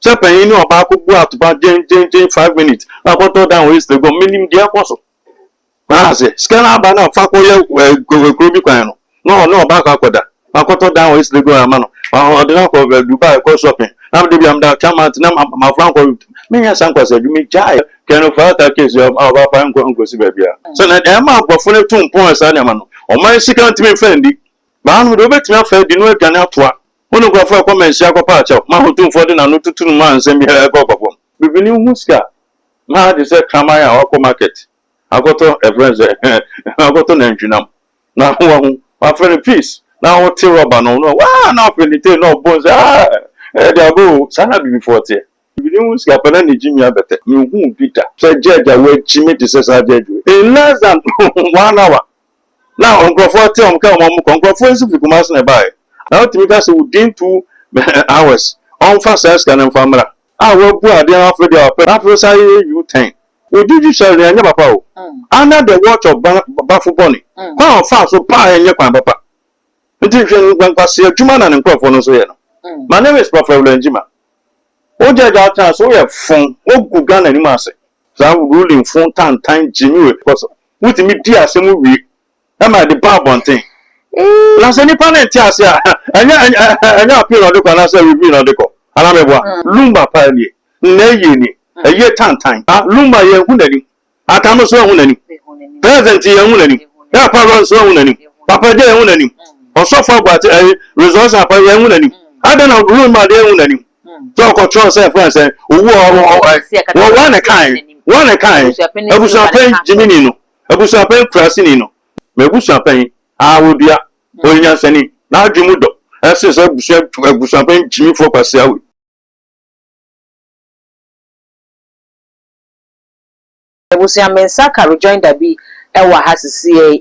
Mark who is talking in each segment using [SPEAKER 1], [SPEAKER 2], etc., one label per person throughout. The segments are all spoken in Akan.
[SPEAKER 1] Champagne no about go out about 5 minutes. I got down with the go minimum dear apostle. I say, Scala Bana Fakoya go Krubicano. No, back Akoda. I got down with the go amano. I did not go Dubai go shopping. I'm the Biam Chama, my franco. Many Sanko said, you may jai. Can you find that case of our papa and go see baby? So that Emma got 2 points, Animal. Or my second to me friendly. Man would obey me fair, the no can out. One of our comments, Shako Patch, Mahutun for the Nanutu 2 months and be a go. We believe Muska. Mad is a Kamaya or market. I got a friend, I got an engine. Now, I'm very peace. Now, Tiraba, no, now, really, no bones. They are go, Sana before. We don't skip any Jimmy Abbott. You won't beat that. So, Judge, I wait Jimmy to say, in less than 1 hour. Now, Uncle 40 on Uncle Friends of the Commerce by. Now, to me, that's within 2 hours. On fast as can and family. I will go out there after the say you 10. We did you say the never power. Under the watch of Buffalo Bonnie. How fast so pie and your papa. It is when Passia Juman and Crawford. My name is Prophet Benjamin. O judge our chance, so we have phone, no good gun any master. So I'm ruling phone time Jimmy because with me, dear, some week. Am I the bar one thing? Last any planet, yes, and I appeal on the can answer review on the call. And I'm a Lumba Pioneer, Nay, a year time. Lumba, ye wounded. I can't so wounded. Present ye wounded. There are so wounded. Papa, dear wounded. Or so far, but resource up a young wounded. I don't know, Lumba, dear wounded. So control self friends and one a kind. I was a pen Jiminino. I was a pen Crasinino. Maybe champagne, I would be a William Sani. Now, Jimudo, as is a champagne, Jimmy for Pascal.
[SPEAKER 2] Ebusia Mensaka rejoined the B. Ewa has to see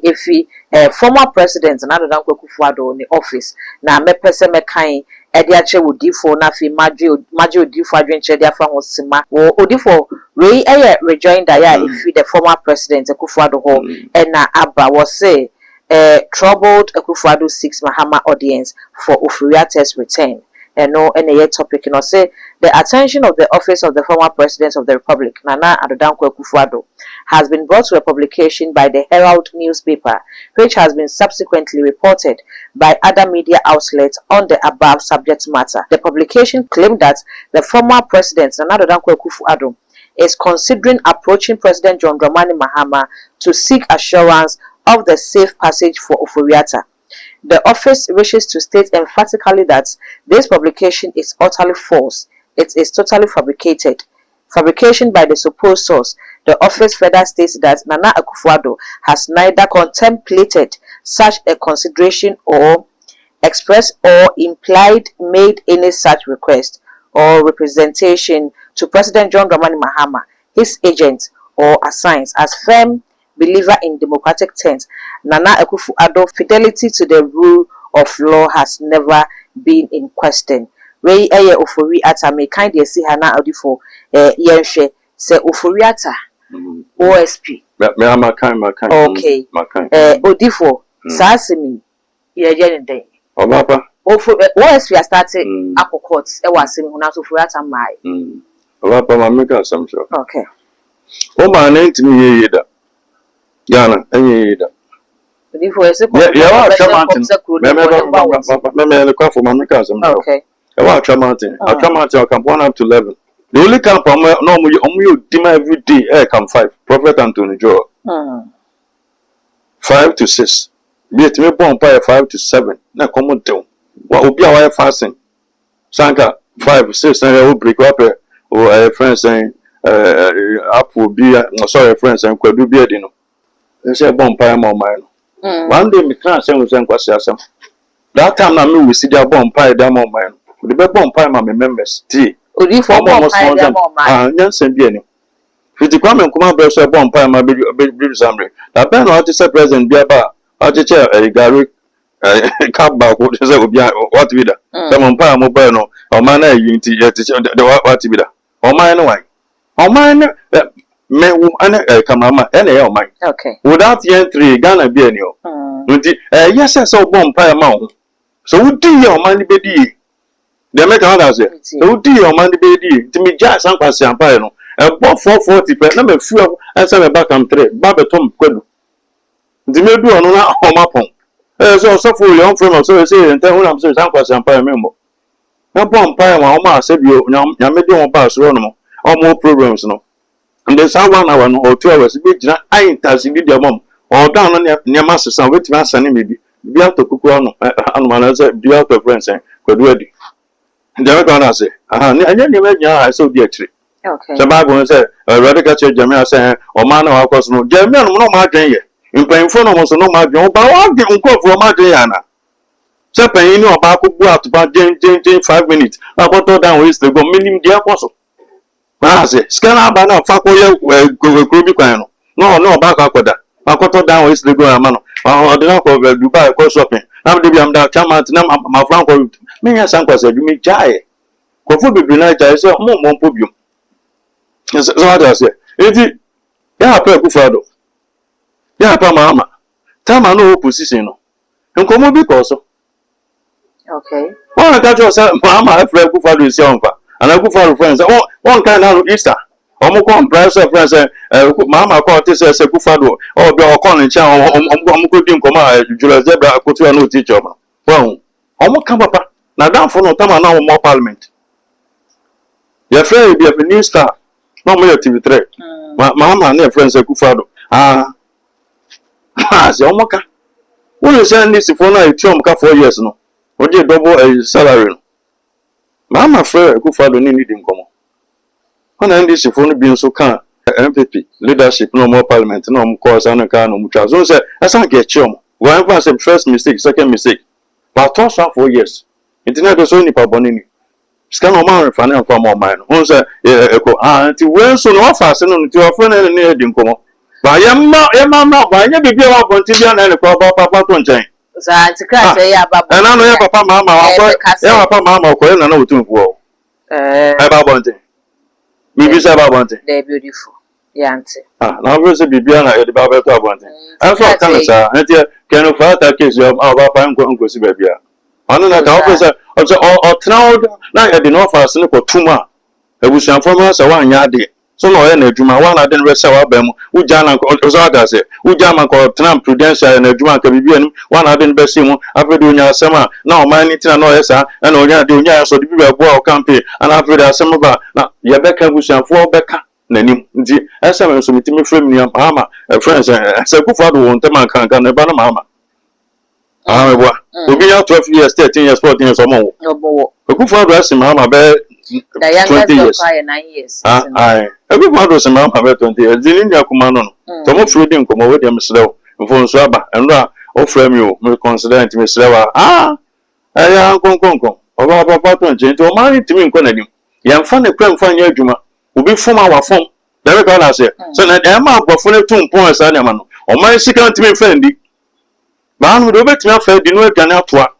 [SPEAKER 2] a former president and other than Kufuado in the office. Now, me person me kind. Ediache would differ nafi Majo differ adwin chedia fa hosima wo odifo Ray rejoined if the former president Kufuado ho na aba was say troubled Kufuado 6 Mahama audience for Oforiate's return. And no any topic no say the attention of the office of the former president of the Republic Nana Addo Akufo-Addo has been brought to a publication by the Herald newspaper, which has been subsequently reported by other media outlets on the above subject matter. The publication claimed that the former president Nana Addo Akufo-Addo is considering approaching President John Dramani Mahama to seek assurance of the safe passage for Oforiatta. The office wishes to state emphatically that this publication is utterly false. It is totally fabricated. Fabrication by the supposed source. The office further states that Nana Akufo-Addo has neither contemplated such a consideration or expressed or implied made any such request or representation to President John Dramani Mahama, his agent, or assigns. As firm believer in democratic terms, Nana Akufo-Addo fidelity to the rule of law has never been in question. Ray Oforiatta may kindly see Hana Odifo Yenshe say Oforiatta OSP. Okay. Odifo Sasimi Yejende.
[SPEAKER 1] Papa.
[SPEAKER 2] OSP has started Apple Courts. It was him who now Oforiatta my.
[SPEAKER 1] Papa, my make some sure.
[SPEAKER 2] Okay.
[SPEAKER 1] Oh, my name to me either. Yana, any either. Yeah, okay. Mountain. I'll come out to camp 1 up to 11. The only camp normally dim every day, camp 5. Prophet Anthony Joe. 5 to 6. Be it me born by 5 to 7. Now come on down. What will be our fasting? Sanka 5, 6, and I will break up or a friend saying, up will be sorry, friends, and could do beard, you know. They say bomb pie more mine. One day, me can't send with some questions. That time, I mean, we see their bomb pie, damn on mine. The bomb pie, my members, tea.
[SPEAKER 2] Would you form almost more than mine?
[SPEAKER 1] Nansen Bienni. If the Kwame Nkrumah bears a bomb pie, my baby summary. That Ben ought to say President Biaba, ought to chair a Gary cab back, what is what with her? Some umpire mobile or manner unity yet the what with her. Or mine away. Or mine, me come any mine.
[SPEAKER 2] Okay.
[SPEAKER 1] Without yen 3, Ghana Biennial. Yes, I saw bomb pie amount. So, would do your money be? The make another say, "Oh dear, man, the baby, to me, just some pass empire, no, a bought 440 per number few, and some back and trade, Baba Tom Quedu. The may do on home upon. So, so for your own frame of so say, and tell him I'm saying, some pass empire member. No bomb pie, my Oma said you, Yamedium pass Ronomo, or more programs, no. And there's 1 hour or 2 hours, which I ain't touching your mom, or down on your master, some which man sending me. Be out to Kukuano, and man, I said, be out of friends, and could ready. And the other say, and then imagine I saw the tree.
[SPEAKER 2] Okay.
[SPEAKER 1] The Bible said, a radical church, Jamia saying, or man of course, no, Jamia, no margin yet. In paying for almost no margin, but I'll give uncle for Margiana. Sepping, you know about Kuku to about 5 minutes. I got all down with the go, meaning the apostle. I say, scan up and up, Fakoya, go Kubicano. No, back up with that. I got all down with the go, man. I did not go to Dubai, go shopping. I'm the Biam Chama, my Franco. Many a son said, you may die. Kofu be night, I say, more pubium. So what I say, it yeah, Pekufado. Yeah, Pamama. Time I know position. And come because.
[SPEAKER 2] Okay.
[SPEAKER 1] One catch yourself, Mamma, I feel Kufado is young, and I go for friends. Oh, one kind of Easter. Omukon price of friends, Mamma called this as a Kufado, or be calling Chow, Omukudim Koma, Julia Zebra, put you a new teacher. Well, Omukamba. Now, down for no time now more parliament. Your friend be a minister, no more TV3. Mamma and their friends are Kufado. Ah, the Omoka. When you send this for now, 4 years no. What you double a salary? Mamma friend Kufado need him come. When I this phone being so calm, MPP, leadership, no more parliament, no more cause and car, no much. So say, I can't get chum. One say first mistake, second mistake. But toss 4 years. Internet is only for Bonini. Scan of man and from more mine. Who say, until when so no fast and to your friend and near Dinko. But Yamma, why never be about Pontian and a Papa Tonchain?
[SPEAKER 2] So I to crash a baba.
[SPEAKER 1] And I know Papa Mamma, Papa Mamma, or I know to go. About Bonte. Maybe about Bonte.
[SPEAKER 2] They're beautiful. Yanti.
[SPEAKER 1] Now we'll say Bibiana at the Baba Bonte. I thought, and yet, can you fight that case of our Papa and go see baby? I don't know how or troud, now I didn't offer a simple tumor. I wish I'm from us a 1 yard. So no energy, my one I didn't rest our bem, Ujana Ozada say, Ujama called Trump Prudential and a Juma can be one I didn't best him after doing your summer. Now my Nitina Noesa and Oya Dunya, so the people of campaign and after that summer. Now, Yabeka wish I'm for Becca. Nenim, the SM submitted me from your mama, a friend, and said, Good father won't tell my can't never mamma. We'll be out 12 years, 13 years, 14 years or more.
[SPEAKER 2] No more.
[SPEAKER 1] A good father has him, mamma, bear 20 years.
[SPEAKER 2] 9 years.
[SPEAKER 1] Aye. A good father has him, mamma, bear 20 years. The India command. Tomo Freedom come over them slow. And for Swaba, and Ra, oh, frame you, may consider it, Miss Lewa. I am Conco. Or Papa to change to money to me in Connedim. Young funny crime for your Juma will be from our phone. There we go, I say. So that Emma got 2 points, Animan. Or my second to me friendly. Man would obey me after the work and out to work.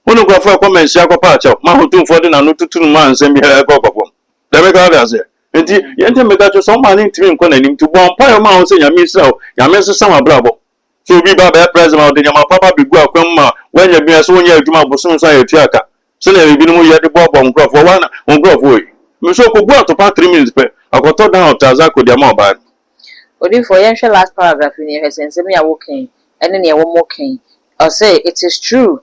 [SPEAKER 1] One of our comments, Yako Pacha, Mahutu for dinner, not 2 months, and be a go of them. There we go, I say. And you enter me that some money to him connecting to one pile mounts and your miss out, your Mrs. Summer Bravo. So be by the president of the Yama Papa be go when you be as 1 year to my bosom side theatre. So there will be no yet the Bob on Grove for one on Grove way. Monsieur could go to 3 minutes, but I got told down to Tazako, the mobile.
[SPEAKER 2] But if for your last paragraph in your sense, me are walking. And then you one more king. I'll say it is true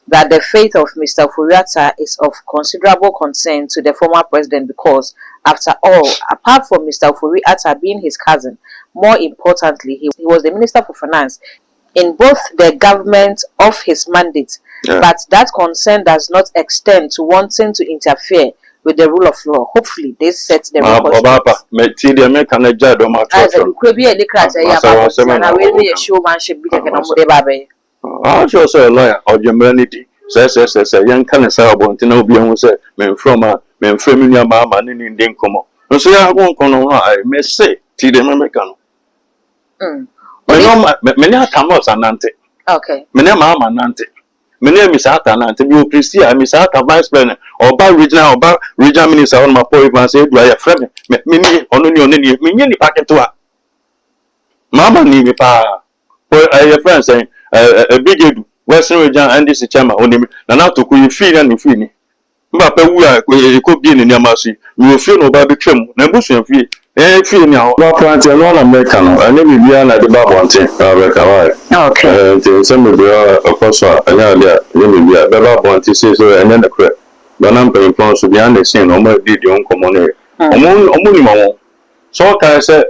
[SPEAKER 2] that the fate of Mr. Furiata is of considerable concern to the former president because, after all, apart from Mr. Furiata being his cousin, more importantly, he was the Minister for Finance in both the government of his mandate. Yeah. But that concern does not extend to wanting to interfere with the rule of law. Hopefully, they set the record.
[SPEAKER 1] I also a lawyer or humanity. Says, young can say about no be on say, men from your mamma and in Dinkomo. And so I won't come on, I may say, T. the American. Many are Tamos and Nante. Okay. Many mamma and Nante. Many Miss Atan and you Christia, Miss Atan Vice President, or by regional minister on my poet and say, do I have friend? Many only many packet to her. Mamma need me pa. Well, I have friends saying, a big Western region and this chairman only, and now to cool you feel and feeling. mba pe wu a ko bi ni niam asi mi ofie no ba betwam na busuan fie fie ni a
[SPEAKER 3] ba plant no na make no ene bibia na de ba bonte ba be ka wa
[SPEAKER 2] Okay.
[SPEAKER 3] te se me bia okoso anya dia ye bibia be ba bonte se so ene na kre ba na mpe plan so bia na sin no ma di di on komo ne omo ni ma won so ka se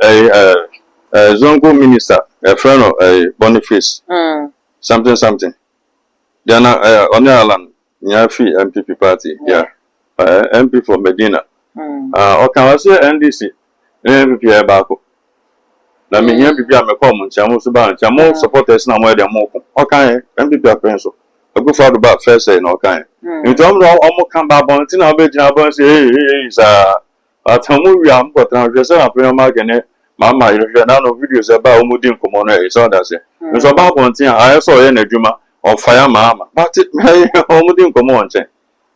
[SPEAKER 3] zongo minister friend of Boniface something then on the island Nyafi MPP party MP for Medina okay was NDC MPP baako na me MPP a me come nchamo so ba nchamo supporters na mo de mo okay MPP apenso Akufo do ba first say na okay nti omo kan ba bon ti na be gina bon say sa atamu wi am kwatra hwe say apen ma gene mama you na no videos about omo din komo no e so that say nso ba bon ti a so ye na adwuma on fire mama but omo din komo on chen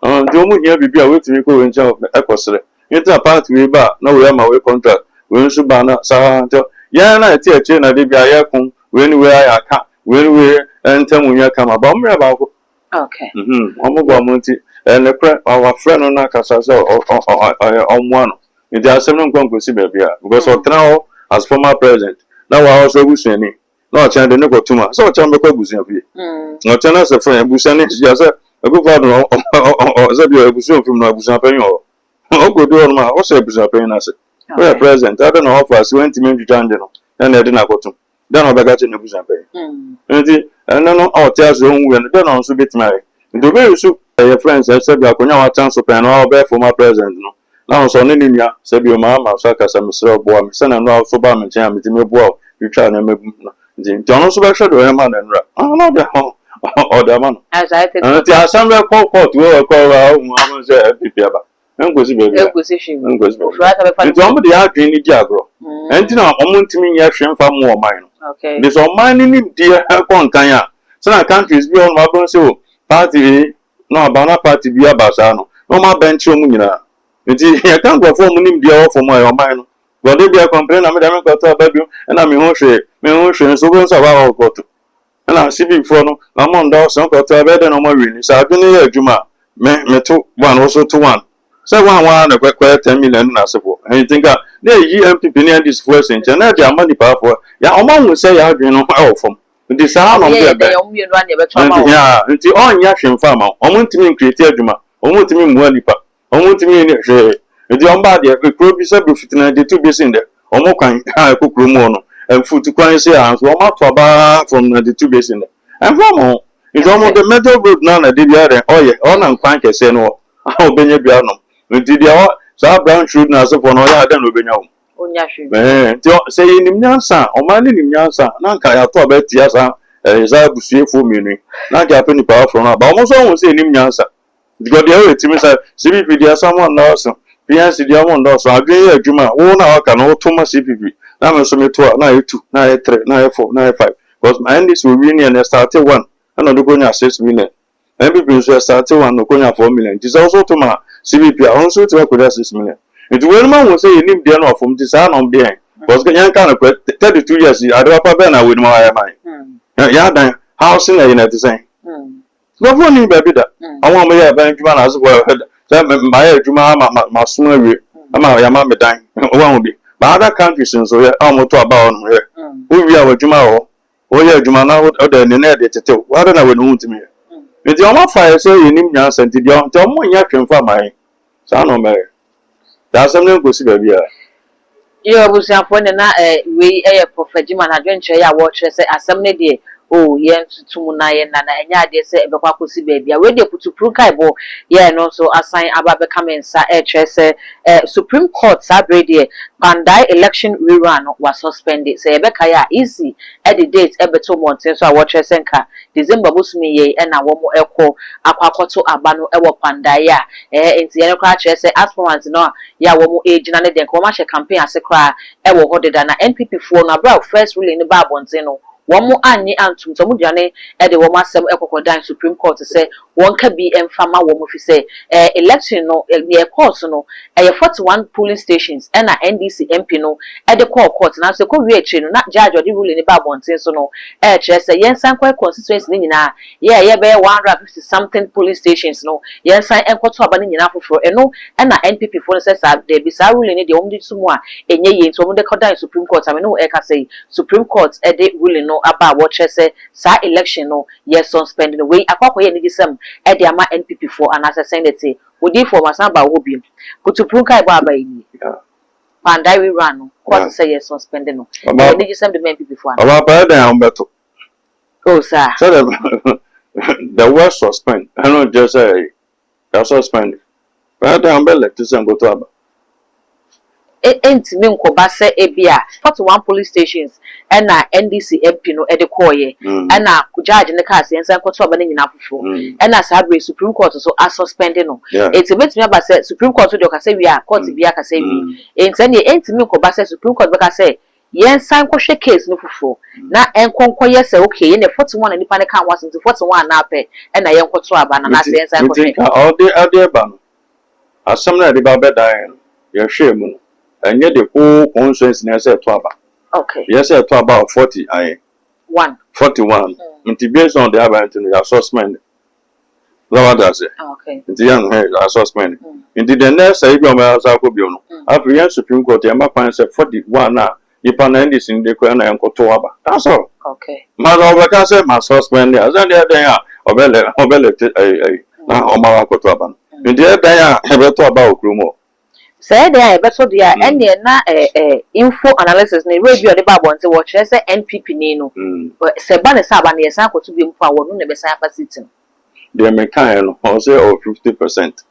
[SPEAKER 3] ndi omo hia bibia wetimi ko wencha ekosere nti apart we ba na we ma we contract we nso ba na sa nto ya na eti eche na de bia ye kun we ni we ya ka we ni we entamu nya kama ba omre ba ko
[SPEAKER 2] Okay.
[SPEAKER 1] omo gwa mo nti ne kra our friend na kasa se omo ano nti asem no nkwan kosi ba bia because otra as former president na wa also busuani na o chan de ne ko tuma so o chan be ko busuan fie no chan as a friend busuani ya se Akufo no se bi busuan fie no busuan pan yo o go do no ma o se busuan pan na se we president I don't know how far 20 minutes change no na e de na kotum then o be ga che na busuan pan nti no o tia so hu no then on so betima ndo be so your friends se bi akonya wa chance pan no o be former president no na so ne nia se bi o ma so akasa mesre bo am se na no so ba me chen am ti me bo twa na me nti ono so be hwe do e ma na nra no de ho o da man
[SPEAKER 2] As I think.
[SPEAKER 1] nti assembly court we ko wa hu am se FPP aba engosi be bia
[SPEAKER 2] Engosi shi.
[SPEAKER 1] engosi be
[SPEAKER 2] Ofura ta be fa.
[SPEAKER 1] nti omo de ya dwen ni di agro nti na omo ntimi ya hwe mfa mo o man no
[SPEAKER 2] Okay.
[SPEAKER 1] this on man ni di ko nkan ya so na countries bi on ma bon se o party no abana party bi abasa no no ma bench omo nyina nti ya kan go form nim dia o form ayo man no go dey dia complain na me dem go to babio na me ho hwe so bon so ba o koto na civic for no na mo ndo so ko to be de no mo wi ni sa adwene ya adwuma me to one also to one say one na kwa 10 million na sefo and think na yi MPP ni and this for sen na dia money pa for ya o ma hu say ya adwene no o form nti sa no be be ya nti on ya hwe mfa ma o mo ntimi create adwuma o mo ntimi mu alipa o mo ntimi ni hwe nti on ba de kro bi se be fitina de to be sin de o mo kan kokro mu no and foot kwan say hands o ma to ba from the two basin de and from it's almost the metal road now na de bia de oye o na nkwan kese no a obenya bia no nti dia sa brown shoot na so for no ya de no obenya wo
[SPEAKER 2] Onya hwe.
[SPEAKER 1] nti say nim nyansa o ma ni nim nyansa na nka ya to ba tia sa za busuefo mienu na ja pe ni power from na ba o mo so won say nim nyansa because dia we timi sa CPP dia someone na so PNC dia mo ndo so adwen ya adwuma wo na waka na wo to ma CPP na me so me to na e2 na e3 na e4 na e5 because my NDC will win and started 1 and no go nya 6 million MPP so started 1 no go nya 4 million this also to ma CPP also to go 6 million it when man will say you need there no from this and on there because yan kan 32 years I do pa be na we no ya man ya dan house in the United States go for ni baby da awon mo ya ban juma na so say my adwuma ma so awie ama ya ma me dan wa bi but other countries so yeah to about on here we are adwuma ho o ya adwuma na o da ne na de tete wa da na we no ntimi nti o ma fa say yenim nya senti dia nti o mo nya twemfa mai sa no me da sam ne gosi ba bia
[SPEAKER 2] Yo busuafo ne na we Prophet Jima na adwenche ya wo kire se asem ne de oh yen tutum na yen na enya ade se ebekwa kosi baabia we de putupru kaibo ye no so assign aba be kamensa kire se Supreme Court sabre de Pandai election rerun was suspended se ebeka ya easy at the date ebeto monten so a wo kire se nka December busumi ye na wo mo ekọ akwakoto aba no ewo Pandai ya enti ye kra kire se aspirant no ya wo mo age na ne de ko ma hye campaign ase kra ewo hodeda na NPP fo no abra first ruling ne ba bonten no womu anyi antum so mudiane e de womu asem ekokodan Supreme Court say one can be enfama woman fi say election no the course no 41 polling stations and a NDC MP no at the court na so ko we echi no na judge odi rule ni ba bonten so no chere say yen san kwa constituency ni nyina ye be 150 something polling stations no yen san enkoto aba ni nyina foforo eno na NPP for say sa de bi sa rule ni de omdi sumu a enye ye nto omde kodan Supreme Court I mean no e ka say Supreme Court e de ruling no aba what chere say sa election no yes suspending the way akwakoye ni gisem e de ama NPP for and as a senator odi for masamba wo bi kutuprun kai ba ba yi pandai we run no court say yes suspending no e ni gisem the NPP for
[SPEAKER 1] About down better.
[SPEAKER 2] oh sir
[SPEAKER 1] So the word suspend. I don't just say that's suspended. But down better to send go to Aba.
[SPEAKER 2] Enti me nkoba se ebia 41 police stations and na NDC MP no e de koye and na judge ne ka se ensan koto oba ne nyina fofo and na sabre Supreme Court so a suspending no enti betimi aba se Supreme Court do ka se wi a court bi aka se wi enti ne enti me nkoba se Supreme Court be ka se yensan ko hwe case no fofo na enkonko ye se okay ye ne 41 na nipa ne kan was 41 na ape and na yenkoto aba na se yensan ko hwe
[SPEAKER 1] all the ba no asam na de ba be dan ye hwe mu and yet the whole consensus na say to Aba.
[SPEAKER 2] okay
[SPEAKER 1] Yes, say to about 40 41 nti based on the Aba into the assessment what does it
[SPEAKER 2] okay
[SPEAKER 1] nti yan assessment nti the next say bi o ma sa ko bi no after Supreme Court ya ma pan say 41 na ipa na ndis ndi ko na enkoto Aba that's all
[SPEAKER 2] okay
[SPEAKER 1] ma no be ka say ma suspend as and there then obele na o ma ko to Aba nti there then e be to Aba okrumo
[SPEAKER 2] say there better there and na info analysis na we bi o de ba bonte wo chere say NPP ni no se ba ne sa ba ne san akoto bi mpo a wo no ne be san afa sitin
[SPEAKER 1] the American no o say 50%.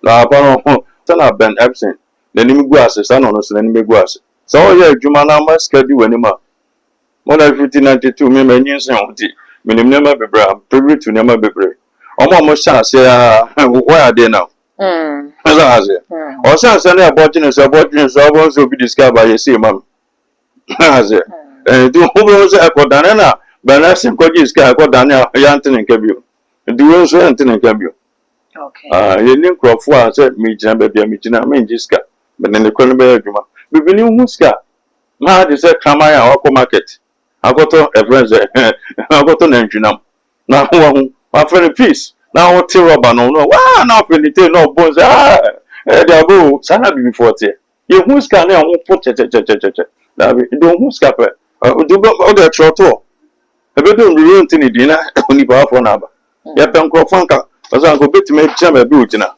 [SPEAKER 1] Na pa no na Ben Epson na nim gu ase sa no so na nim gu ase so o ye adwuma na ma schedule wani ma more than 1592 me manyin sen onti minim nema bebra private to nema bebre mo sha ase why are they now as o sha ase na budget so o so be discover ye say mam as do ho so akodan na balance ko jiska akodan ya antin nkabio do so antin nkabio
[SPEAKER 2] okay
[SPEAKER 1] ye ni nkrofo a say me gina bebia me gina me jiska but ne ko no be adwuma bibini huska ma de say kamaya o market agoto friends agoto na ntwinam na ho afere peace na wo te rubber no wa na afenite no bones de abo sana bi before te ye huska na ho po che na bi do huska pe do o de troto e be do nru ntini di na oni ba afọ na aba ye pe nkrofo nka ozo go betime chama bi ugina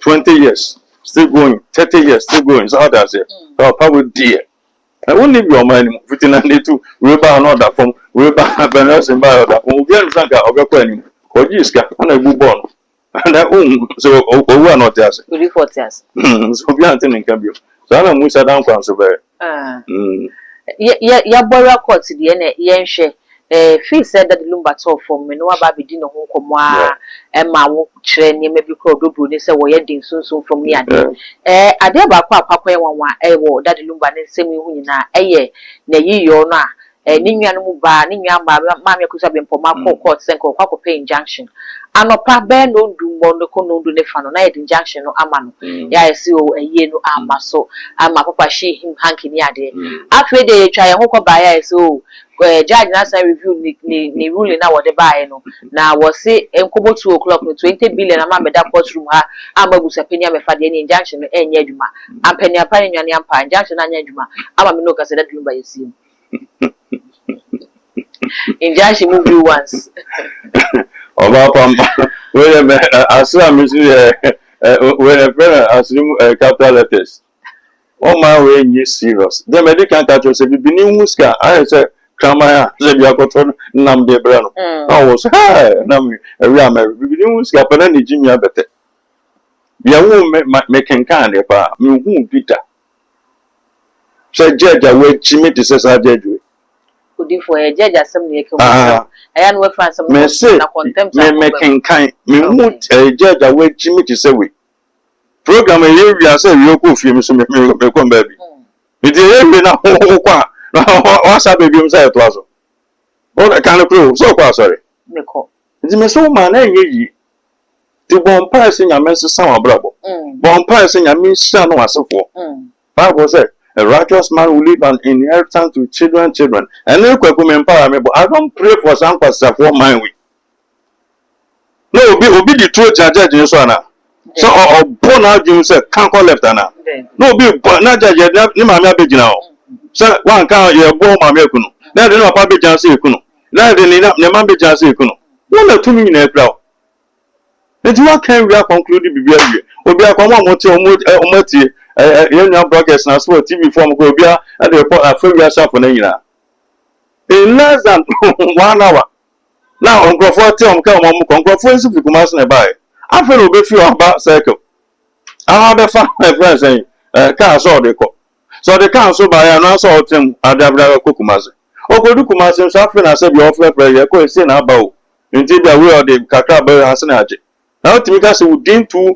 [SPEAKER 1] 20 years still going 30 years still going so how does it power dear I won't leave your money fitting and little rubber another from rubber balance and by other from Ugan Sanka or Gakweni or Jiska and a good born. And I own so over not as
[SPEAKER 2] good for us
[SPEAKER 1] so be antin can be. So I don't wish I don't counsel there.
[SPEAKER 2] Ya borrow court the ene yen share fee said that the lumber told for me no aba bedi no ho komo a e ma wo kire ni me bi ko dobro ni se wo ye din sunsun from me ade ade ba kwa apakwa enwa e wo that the lumber ni se mi hu nyina eye na yiyo no a ni nwa no mu ba ni nwa ma me kusa be mpoma ko court sen ko kwa pay injunction anopa be no dumbo no ko no du ne fa no na ye injunction no ama no ya esi o eye no ama so ama papa shi him hanki ni ade afre de twa ye ho ko ba ya esi o judge na say review ni ruling na what the buy no na was say enkobo 2 o'clock no 20 billion ama me da courtroom ha amagusa penia me fa de ni injunction no enye adwuma ampenia pa ni nwane ampa injunction na anya adwuma ama me no ka say that lumba yesim injunction move you once
[SPEAKER 1] Oba pamba we me asra me see we assume capital letters o ma we nyi serious the medical catch say bibini huska I say Kamaya, Zabiakoton, Nam de Brano. I was high, Nam, a real Mary. We didn't scap any Jimmy Abete. You won't make kind of a me Peter. Said Judge, I wait Jimmy to say, I judge you.
[SPEAKER 2] Could you for a judge as some year? I am with some
[SPEAKER 1] message, making kind, me mood a judge, I wait Jimmy to say we. Program a year, I say, you go film some come baby. It is now. What's up, baby? I'm saying, it was all that kind of proof. So, sorry. nti me so ma na enye yi ti bonpa se nyame sesa wa brabo bonpa se nyame sesa no asefo Bible said a righteous man will leave an inheritance to children and then kwaku empower me but I don't pray for some kwasa for my way no obi the true judge so na so born out you say can't call left na no obi na judge ni ma me abegina o so one kan ye bo ma me ekunu na de no papa begina se ekunu na de ni na ma begina se ekunu won na tumi ni na ekra o enti wa kan we conclude bibia wie obi akwa mo te o tie you broadcast na so TV form go obi a the report afewi sharp na nyina in less than 1 hour now on Crawford tell am kan mo Crawford nsu fi kuma so na bai afero obi fi oba circle our be fa my friends saying car so dey ko so the car so bai na so otem adabra ko kuma so okodu kuma so afi na se bi offer prayer ko ese na ba o nti bia we o dey kakra ba hase na age na otimi ka se within 2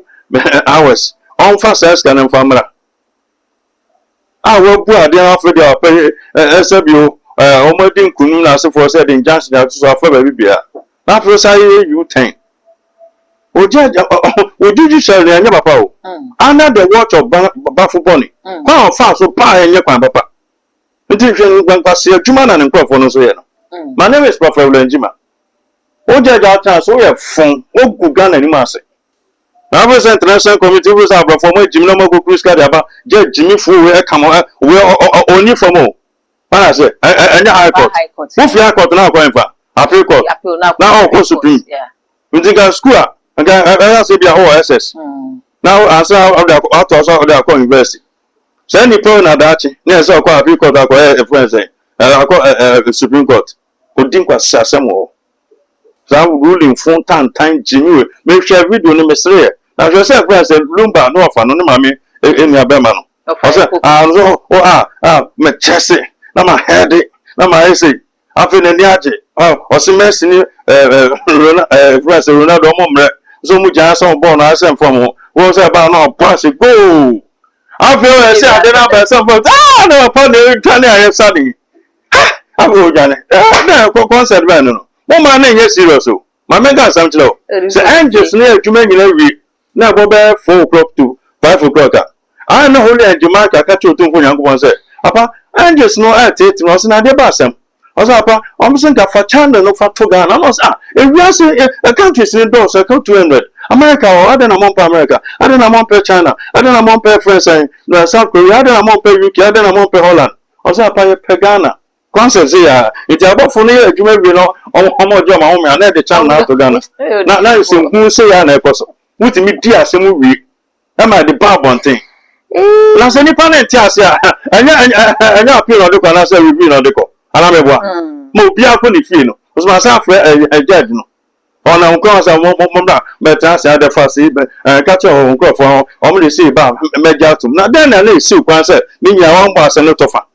[SPEAKER 1] hours on fast as can famra we bu ade afro dey ope ese bi o omodin kunu na se for said in junction that so afa ba bibia na afro say you 10 ojuju share anya papa o under the watch of bafu boni kwa fa so pa enye kwan papa nti hwe ngwankwa se adwuma na ne nkrofo no so ye no my name is Prophet Lenjima ojaja ta so ye fun ogu Ghana ni ma se na bo international committee wo sa bro for mo jimi no mo go cruise card aba je jimi fu we kamo we oni from o para se anya high court wo fi high court na kwa enfa appeal court na o ko supreme ntinga school I say be a SS now answer of the authors of the university say ni pro na dachi na say kwa appeal court akwa friends akwa supreme court odin kwa sasem o za ruling fun time jimi me share video ni mesre na je say friends lumba no afa no ma me eni abema no o say me chese na ma head na ma say afi na ni age o si Messi ni friends Ronaldo mo mre so mu jan so ball na asem from wo say ba na pass go afi o say ade na ba some no pa ne tani aye sadi afi o jane na ko concept ba no mo ma na nye serious o ma mega sam chilo say angels na adwuma nyina wi na bo be 4 o'clock to 5 o'clock I no holy adwuma ka ka chotu nko nyankopon say papa angels no at no so na de ba sam also papa omsin ka fa channel no fa to Ghana no say we are say a country in doors so 200 America or other na monpa America other na monpa China other na monpa France no South Korea other na monpa UK other na monpa Holland also papa pe Ghana concept say ya it about for no adwuma bi no omo jo ma ho na the channel na to Ghana na you say who say ya na ekoso wutimi di asem wi na ma the bad thing na say ni panel ti ase anya appeal on the ko na say review on the ko ala mebwa mo bia ko ni fie no so ma say afre judge no ona nko say mo na meta say ada fa say ka che o nko fo o mo le say ba meja tum na den na le say kwan say ni nya won gba say no tofa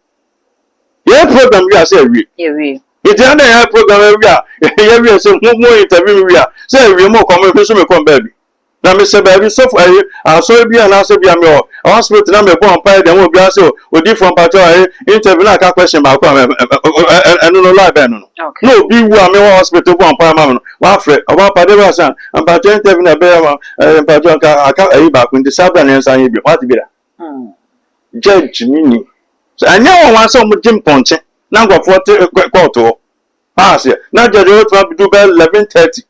[SPEAKER 1] ye program wi ase wi it na ya program wi ye wi say mo interview wi say wi mo ko mo so me ko baby na me say baby so for so bi na so bi am yo hospital na me bo on pa dem obi ase o di from pato interview na ka question ba ko enu no live no no bi wu am hospital bo on pa ma no wa fre oba pa de ba san am pa interview na be ma pa jo ka aka ba ko ndi sabra na nsan ye bi what bi da judge mini so anya won wan so mo jim ponche na ngofo court o say na judge o to do be 11:30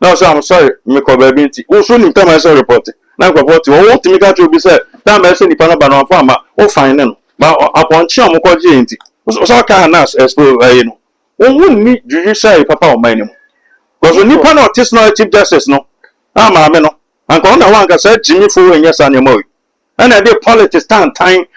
[SPEAKER 1] no so I'm sorry me ko ba binti wo so ni time I say report na ko 40 wo want me ka to be say time I say ni pa na ba no fa ma o fine no ba upon chi am ko je nti so ka na explore no wo ni judicial papa o man ni because ni pa na otis no chief justice no ama me no an ko na wan ka say jimi fo we nyesa ne mo and I dey politics time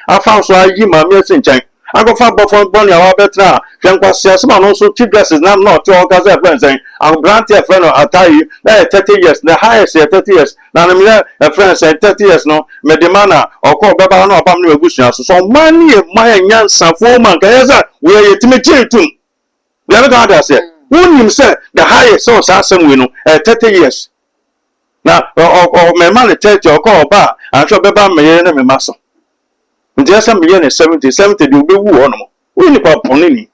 [SPEAKER 1] afa so ayi ma me sin chan agofa bofon boni awa betra hwenkwa siasema no so chief justice na no to organize friends and grant a friend atai na 30 years the highest 30 years na me a friends 30 years no me demana okọ beba na obam na egusuan so mani e man nyansa fo man ka yesa we yetime chitum we na ga say wonim say the highest so asem we no 30 years na me man 30 okọ ba anso beba me na me maso nti asa million 70 de obewu ho no wo ni pa poni ni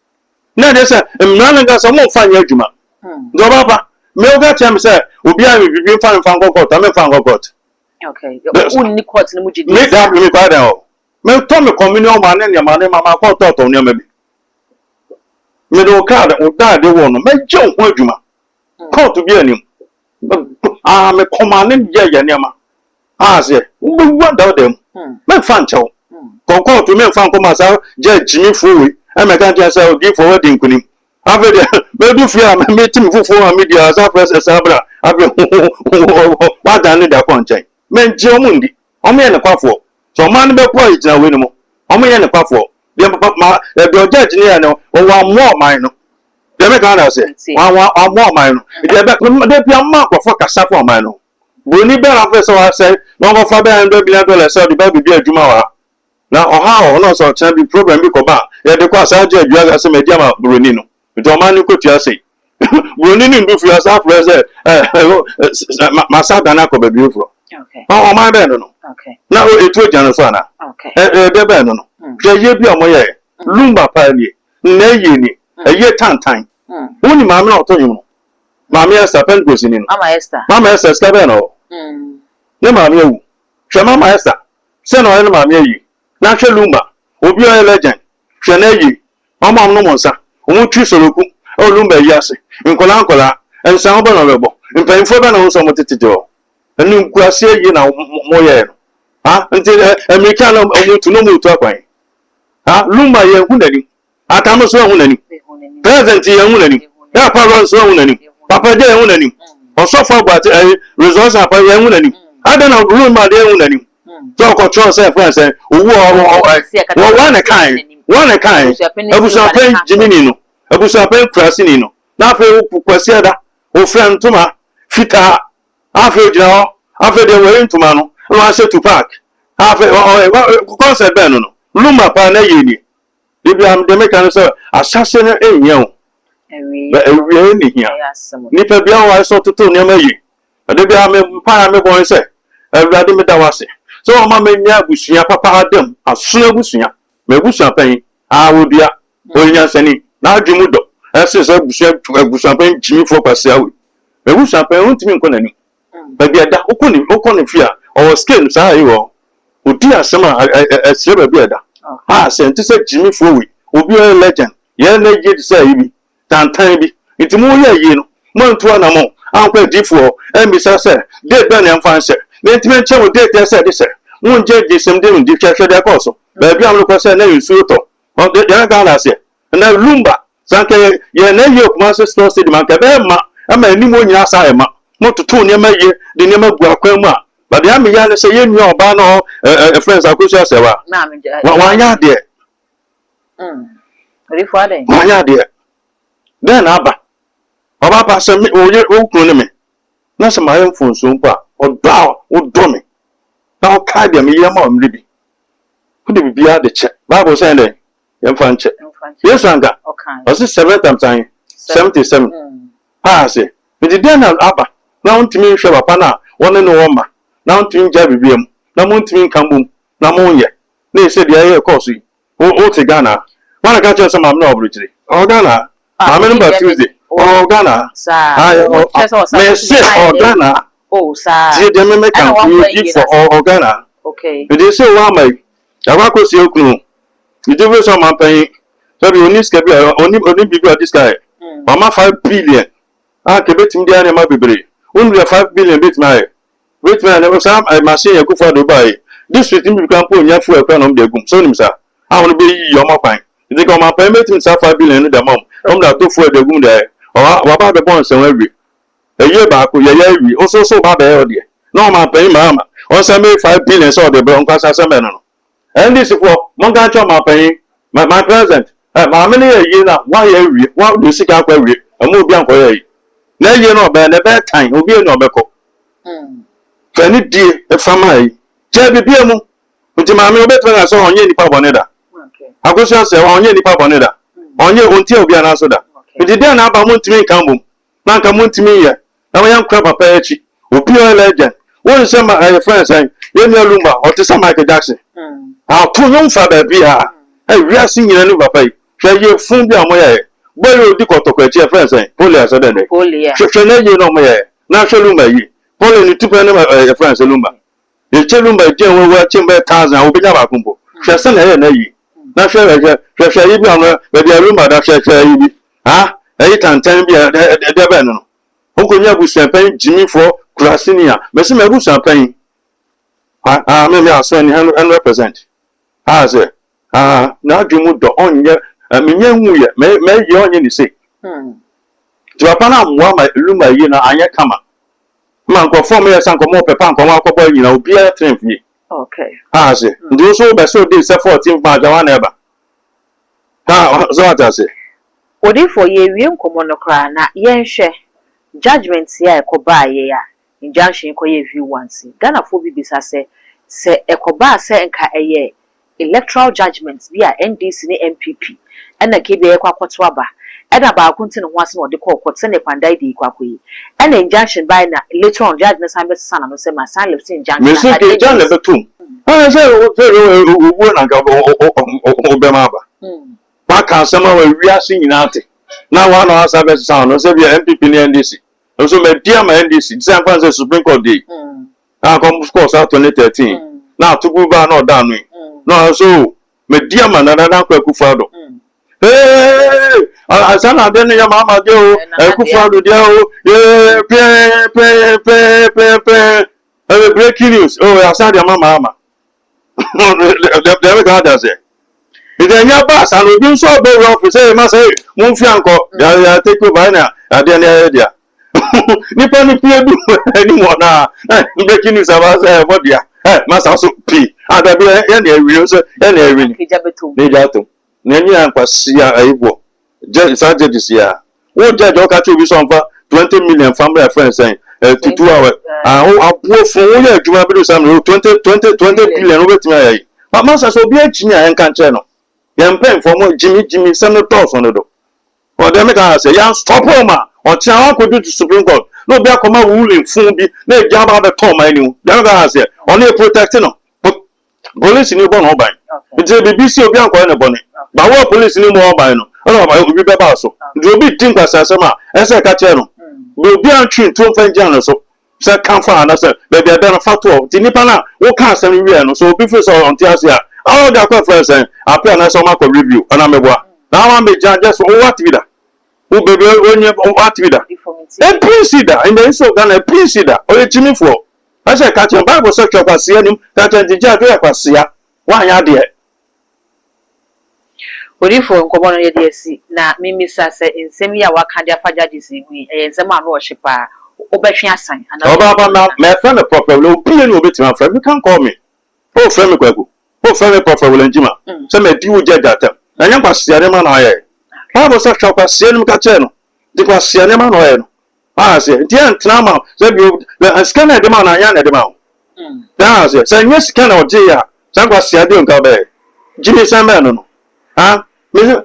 [SPEAKER 1] na de say mmana ga so mo fa nya adwuma do baba me oga cham say obi a me bibi fan court am fan court
[SPEAKER 2] okay unni court ni mujidi
[SPEAKER 1] me da me kwa da o me to me communion ma ne mama court to ne ma bi me do card o da de wo no me je ho adwuma court bi anim me command ye ne ma say we wonder them me fan chow court me fan ko ma sa je jimi fuwe e me kan je say o give forward nkunim ave de me do fear me team fufu ma media as press sabra ave wa dan ni da konchen me nje omundi omo ye ne kwafo so man be kwa ijina we ni mo omo ye ne kwafo de ma de judge ni ya no wa mo man no de me kan na say wa mo man no de be ma kwafo kasa fo man no boni be na fe so wa say no go fa be $100 billion so de ba bi adwuma wa na oha no so chan bi problem bi ko ba ye de kwa sa je adwuma ga se me dia ma broni no nto man ni ko tua sei broni ni ndu fi asa fresh masada na ko be bi fro
[SPEAKER 2] okay
[SPEAKER 1] o man be no
[SPEAKER 2] okay
[SPEAKER 1] na o etu jan so ana
[SPEAKER 2] okay
[SPEAKER 1] de be no je ye bi omo ye lumba pa ni na ye ni ye tantan woni ma me na oto yim no ma me Esther Pentecost ni no mama Esther ska be no ne ma me ewu hwe mama Esther se no ne ma me yi na hwe lumba obi o legend hwe na yi mama no mo nsa omu twi soroku o lumba yi ase nkola ensan obo no bebo mpanfo be na wo so mo tetete o enu nkuase yi na mo ye no nti America no omutu no mutu akwan lumba ye hu nani atamo so hu nani president ye hu nani ya parents so hu nani papa je hu nani osofo gbati resource apa ye hu nani adana lumba de hu nani so ko cho say friends owu o one kind abusa pen jimini no abusa pen krasini no na fe kwasi ada o friend tuma fita afi jina afi de we ntuma no wa se to park afi concept ben no lumba pa na yini bibi am de meka no so asase no enye o ewi ni hia ni pe bia wa so tutu ne ma yi de bia me pa me bon se ewrade me da wase so o ma me nya busua papa adam aso busua me busua pen awodua onya sani na adwumu do ese so busua pen jimi fo kwase awe me busua pen untimi nko nani ba bia da okoni fia o scale sa yi wo odi asema ese ba bia da se ntise jimi fo we obi o legend ye na ye say yi tantan bi itimu ye yi no mo ntu na mo ankwa difo emisa se de ben en fanse ntime nche wo de te se de se mo nje gisem de ndi hwehwe de koso ba bia mo ko se na yusu to o de ya ga na se na lumba sanke ye na ye kuma se store city man ka be ma ama ni mo nyina sa ma mo tutu ne ma ye de ne ma gu akwan mu a ba de am ya ne se ye nua oba no friends akoso se wa wa nya de
[SPEAKER 2] rifo de
[SPEAKER 1] wa nya de then aba oba pa se me oye okunu ne me na se ma ye mfonso mpa odo me na o ka de me ye ma omri bi ku de bibia de che bible say de ye mfa nche yes anga o se 7 times 77 se me de then aba na ontimi hwe papa na woni no wo ma na ontimi ja bibiem na mo ontimi nkambum na mo ye na ese de ye course yi o te Ghana wana ka che se ma na obruchiri o Ghana number Tuesday Ghana me say Ghana
[SPEAKER 2] sir
[SPEAKER 1] see dem me can you for Ghana
[SPEAKER 2] okay
[SPEAKER 1] they say wa mai ya ko si okunu you do so man pen so the only scabi only big this guy mama 5 billion ke betim dia na ma bebre only 5 billion bet my wait me na sam machine ya ku for Dubai this week we can put nya fu e kwa no de gum so nim sa won be yi yo ma kwan they come man pen betim sa 5 billion no da mom da to fu e de gum de wa ba be bon se wan wi eye ba ko ye wi o so ba be o de no man pen mama o se me 5 billion so de bro nkwasa se me no and this for mon ga cho man pen my present ma me ne ye na wa ye wi wa do sika kwa wi amu obi anko ye na ye no be na be kan obi no be ko fani die e fama yi je bibia mu nti ma me obeto na so onye nipa boneda akoso se onye nipa boneda onye onti obi ana so da nti den na aba mu ntimi kan bom na nka mu ntimi ye na wa yankwa papa echi obi o legend won se ma friends ay ye ni alumba o te sa Michael Jackson to no fa ba bia wi asi nyina ni papa yi hwe ye fun bi amoya ye Boy, di kotokwe chi friends eh. Pole asodene.
[SPEAKER 2] Poli ya.
[SPEAKER 1] Shene ye no me. Na shelumba yi. Pole ni tupe ne friends lumba. Ye chelumba je we chimbe 1000 obi nya ba kumbo. Shese na ye na yi. Na share yi bi anu be dia lumba da share yi bi. Ha? Eyi tantan bi de be no. Okonya bu champagne Jimmy for Krasinia. Mesi me bu champagne. Me aso ni 100%. Ha se. Na adwumu do onye menye hu ye me ye onye ni se. Ti papa na mwa ma lumba yi na anye kama. Ma nko form ye san ko mo pepa nko wa akọbọ nyina obi a trem fi.
[SPEAKER 2] Okay.
[SPEAKER 1] Ha se. Ndo so be so dey 14 ma jawa na eba. Ha so ata se.
[SPEAKER 2] Odi for ye wie nkomo no kra na yenhwe judgment ya ekoba ye ya. Injunction ko ye view once. Ghana fo bi bisa se ekoba se nka eye electoral judgments bi a NDC ni MPP ena KBA kwa kwoto aba ena ba akunti ne ho ase no de ko kwoto ne kwandai de kwakoyi ena injunction by na later on judge na sambe sana no se ma san left injunction
[SPEAKER 1] Me so ke jan le betum se wo na ga o be ma ba ba kan sama wa wiase nyina ate na wa na asa be sana no se bi MPP ni NDC so me dia ma NDC se an fancy Supreme Court dey come course 2013 na tubu ba na odanu no so me dia ma na Akufo-Addo asana de ne ya mama de o Akufo-Addo de o breaking news asana de mama de ga da se ide nya ba asana obi so be office e ma say mo fi anko ya take over na ade na dia nipa ni pie du ani mo na breaking news aba say for dia masa so pi adabi ya na ewi so ya na ewi ni jato na nyi ankwasi aibo je judges ya wo judge o ka che obi so nfa 20 million family friends saying to 2 hours abuo fun wo ya adwuma bi do sam 20 billion o betimi ayi masa so obi achinya en kan che no ya mpen for Jimmy senators on do o dem ka say ya stop ma o ti awon ko do to Supreme Court no be akoma ruling fun bi na eja ba be ton ma ni dem ka say on e protect no police ni bon oban nti BBC obi anko ne bone ba wo police ni mo oban no ona ba obi be ba so nti obi tin kwasase ma ese ka che no be obi antwi to mfanjan no so se kan fa na se be be na fato ti nipa na wo ka asem wi no so obi fi so on ti ase a all the conference appear na so ma ko review ana meboa na wan be jan just what be that who be onye what be that e prinsida in the so Ghana prinsida o ye Jimmy for I say catch your Bible section kwase anim catch the judge we kwase ya wan ya de
[SPEAKER 2] odi for nkomo no ye de si na mimisa se ensem ya waka de afa judges ni ensem anu o hyepa obetwe asan ana
[SPEAKER 1] Oba na my friend the prophet will be no bit my friend you can call me oh friend me kwaku oh friend me prophet will njima say me di wo judge atam na nya kwase ya ma na aye Bible section kwase anim ka che no di kwase ya ma na aye no say di antra ma say bi scanner de ma na anya na de ma say nye scanner o je ya say kwase ya de nka be Jimmy Simon no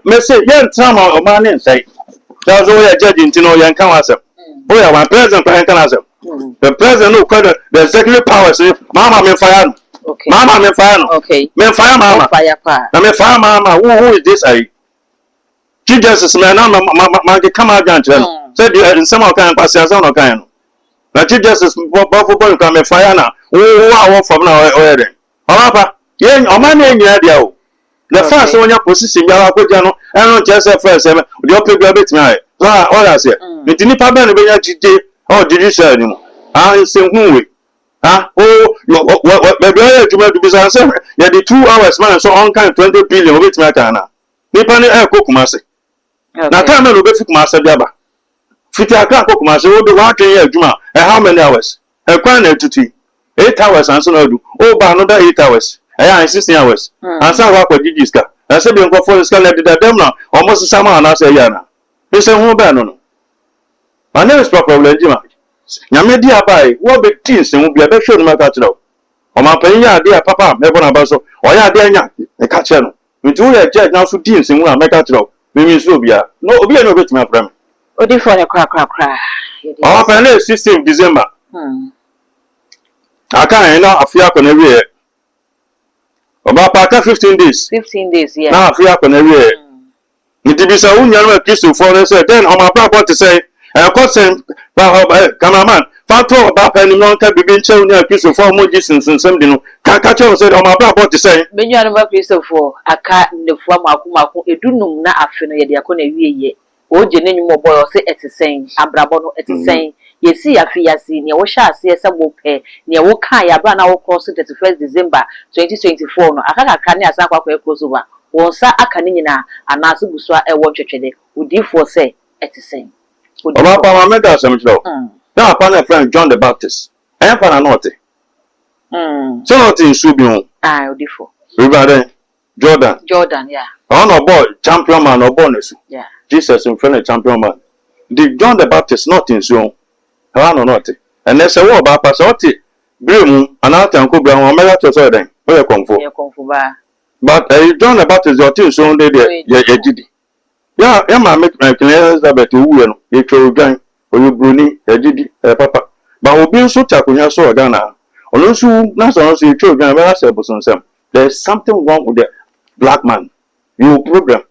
[SPEAKER 1] me say yen trama o man inside that's all ya judge intino yan kan wasem oh ya one president kan asem the president no credit the executive powers mama me fire no
[SPEAKER 2] okay
[SPEAKER 1] mama me fire no
[SPEAKER 2] okay
[SPEAKER 1] me fire mama
[SPEAKER 2] fire pa
[SPEAKER 1] na me fire mama who is this I Jesus man na ma ke kama agent no say the in some kind pass ya no kan no na Jesus bofo kan me fire na who awon from na o yede papa yen o man na nyina dia o the first one your position ya akwaja no eno chese first the opegba betimi aye so all that say nti nipa be no be nya jije o judicial ni mo se hunwe be ya juma du bisa say ya the 2 hours man so on kind 20 billion o betimi aka na nipa ni kokuma se na time no be fikuma se bia ba fiti aka kokuma se wo be wa twen ya juma how many hours kwan na tutu 8 hours and so na do o ba no da 8 hours I 16 hours. And some work with Gigiska. I said, you go for the scanner did that them almost some and I say, Yana. They say, who ban no. My name is Proper Legima. Yamedia by what big teens and will be a best show in my catcher. Or my penya, dear papa, Mebona Basso, or ya dear, a catcher. We do a judge now to teens and will make catcher. We mean Subia. No, be no bit, my friend.
[SPEAKER 2] Oh, different crack.
[SPEAKER 1] Our penny 16th December. I can't know a fiat on every year. About 15 days.
[SPEAKER 2] 15 days, yeah.
[SPEAKER 1] Now, if you happen every year, it bisa unya no Kristo for no say then on my brother to say question cameraman fatwa ba pa ni no ka bibi nche unya Kristo for mo Jesus nsensem di no ka che say on my brother to say
[SPEAKER 2] menyu no Kristo for aka nefu amaku edunum na afe no ye de akọ na wieye oje nenyum oboy o se etisen abrabo no etisen yesi yasi ne wo sha ase ese mo pe ne wo kan ya bra na wo cross 31st December 2024 no aka ne asa akwa cross over won sa aka ne nyina anaso busua e wo twetwede odifo se etisen
[SPEAKER 1] oba pa ma mega asem chiro na pa na friend John the Baptist en fa na north so not in subi ho
[SPEAKER 2] odifo
[SPEAKER 1] river Jordan
[SPEAKER 2] yeah
[SPEAKER 1] on a boy champion man or bonus
[SPEAKER 2] yeah
[SPEAKER 1] Jesus in front of champion man the John the Baptist not in so no not and there's a war about pasoti brim and out and go brown mega to so then where come for
[SPEAKER 2] ba
[SPEAKER 1] but John the Baptist your team so they did yeah ma make Elizabeth who no you throw gan or you bruni did papa but obi so takunya so Ghana ono so na so you throw gan where say boson sam there's something wrong with the black man you problem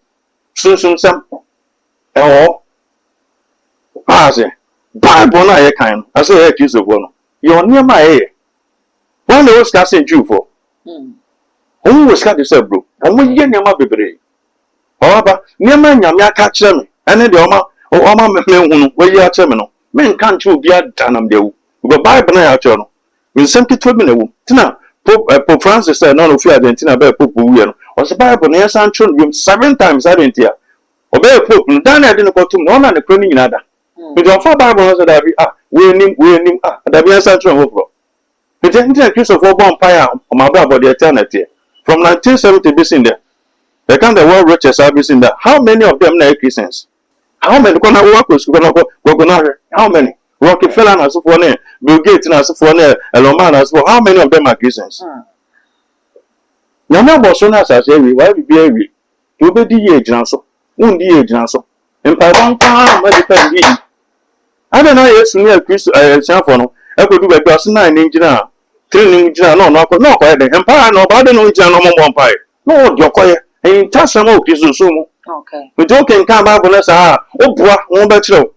[SPEAKER 1] soon sam Bible na ye kan I say e Kristo for no your name aye when they was casting Jew for who was casting say bro omo ye name bebre oba name nyame aka kire me ene de oma me hunu we ye akire me no me nka nche obi adanam de wu go Bible na ya akire no we simply told me na wu tina Pope Francis said no fi Argentina be Pope wu ye no o say Bible na ya san tro 7 times Argentina obey Pope no Daniel de no kotum no na ne kro ni nyina da we don't follow Bible so that we nim that be answer to over. The Indian case of one empire on my brother the eternity from 1970 bis in there. They can the world riches service in there. How many of them are Christians? How many gonna work with how many? Rockefeller and so forth, Bill Gates and so forth, Elon Musk and so forth. How many of them are Christians? Now was so nice as every why we be every you be the age and so the age and so. And by one time when depend I don't know yes near Christ for no I could do a person 9 engineer 3 engineer no quiet empire no but no engineer no more empire no your quiet and touch some of this so
[SPEAKER 2] okay
[SPEAKER 1] we don't can come back on say obua won betro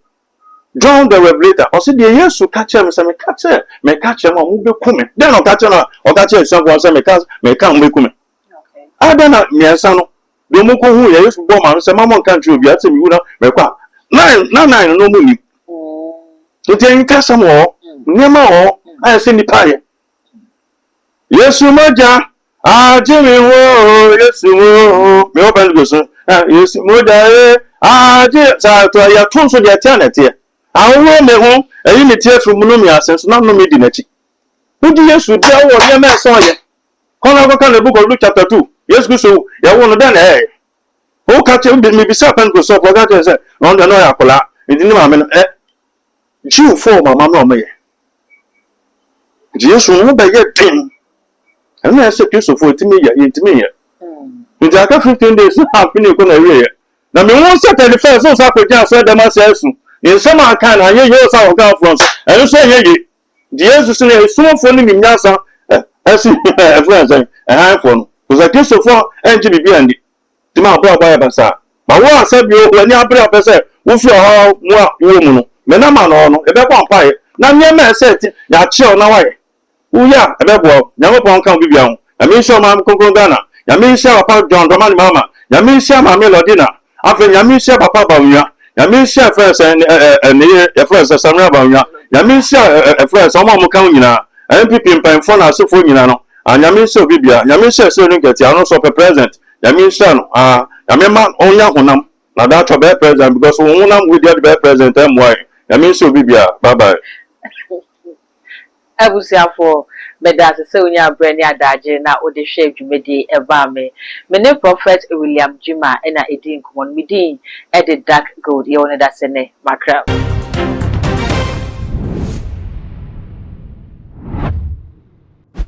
[SPEAKER 1] John the Revelator o say the yesu catch him say me catch him mo be kume then o catch no o catch him say me can be kume
[SPEAKER 2] okay
[SPEAKER 1] I don't know me answer no do mo ko hu yesu bo ma say mama kan tru bia say me wu na me kwa nine no mo ni so then catch some more nyama o I say ni pa ye yesu moja ajimi wo yesu wo me open go so yesu moja aje sa to ya tun so de eternity awo me ho eyi ni tie fru mu no mi asenso na no me di na chi udi yesu de wo ye me so ye kono go kan the book of Luke chapter 2 yesu so ya wo no dan o ka che me bi sa pen go so for that say no no ya kola ndi ni ma me no Jew for mama no me ye yesu no be ye tin and I said Kristo for intimi ye nti aka 15 days half ni ko na wie na me won set the first so sa ko jan so dem asesu in some aka na ye yo sa o ga front and so ye ye Jesus ne so for ni nyasa asi friends and high for no because Kristo for enji bibi andi ti ma bra ya basa ma wo asabi o ani abra pese wo fi o wo mu no me na ma no e be kwa pai na me ma set ya chi o na wa ye uya ebebo nyamopon kan bibia ho yami sha ma konkon Ghana yami sha papa John Domani mama yami sha ma Melodina afa yami sha papa Bawuya yami sha friends ne friends Samuel Bawuya yami sha friends omo kan nyina MPP mpanfo na asofo nyina no yami sha bibia yami sha so ni geti ano so present yami sha no yami ma onya honam na that to be president because honam we dey be president MY yami sha bibia bye bye
[SPEAKER 2] abusiafo medase se onya brani adaje na ode hwe adwumedi eba me ne prophet William Jima na edi nkomo me din e the dark gold ye wona da se ne makra